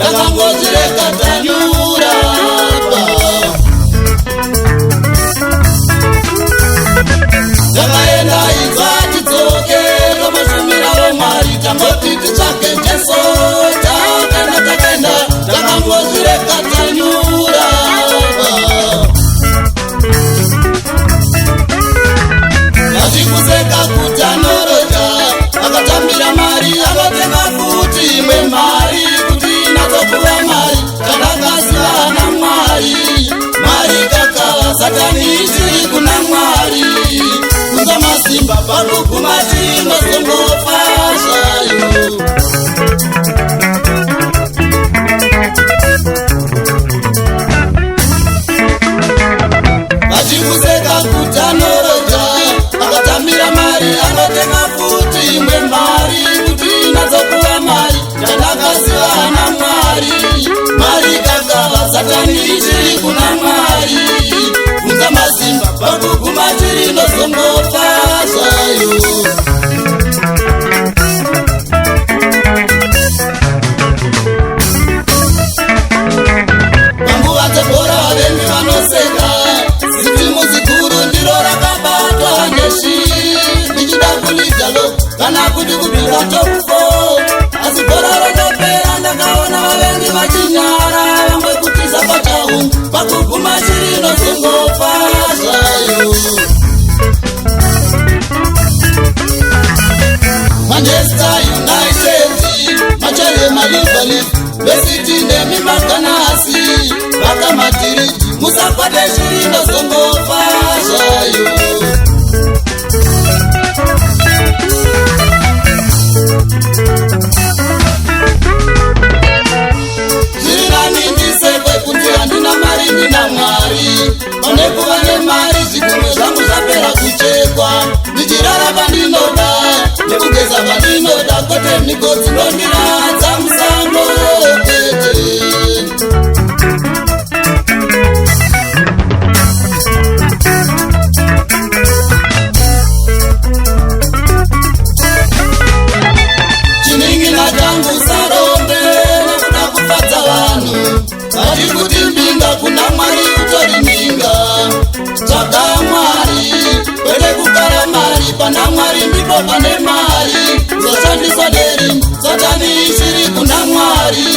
takangozvireka tanyura. Takaenda idzva tidzoke tomoshumira vaMwari tamboti titsvake Jesu. Takaenda takangozvireka tanyura. Vachikuseka kuti anoroja akatambira mari akatenga futi imwe mari kuti inatsokuva mari tandakasiyana Mwari. Mari kakava Satani ichiri kuna Mwari. Kunza masimba pakuguma chinozomofa zvayo. Vachikuseka kuti anoroja akatambira mari akatenga futi imwe mari kuti inatsokuva mari tandakasiyana Mwari. Mari kakava Satani ichiri kuna Mwari. Kunza masimba pakuguma chinozomofa zvayo. Panguva dzebhora vavengi vanoseka zitimu ziguru ndiro rakabatwa neshi ndichida kulidalo kana kuti kubira top 4. Asi bhora rotopera ndakaona vavengi vachinyara vamwe kutiza pachahungu pakuguma chirinozongofa zvayo. Manchester United Machalema Liverpool City nemi Maganasi Baka Madrid musakwate chirinozongofa zvayo. Zvirinanidisekwe kuti handina mari ndina Mwari. Onekuva nemari zvigunwe zvangu zvapera kuchekwa. Ndichirara pandinoda nekugeza pandinoda kwete mhiko dzinondiradza musango kwete. Chiningina changu sarombe nekuda kufadza vanhu. Vachikuti mbinga kuna Mwari utori ninga. Tsvaka Mwari kwete kugara mari. Pana Mwari ndipo pane mari. Zoshandiswa deri Satani ichiri kuna Mwari.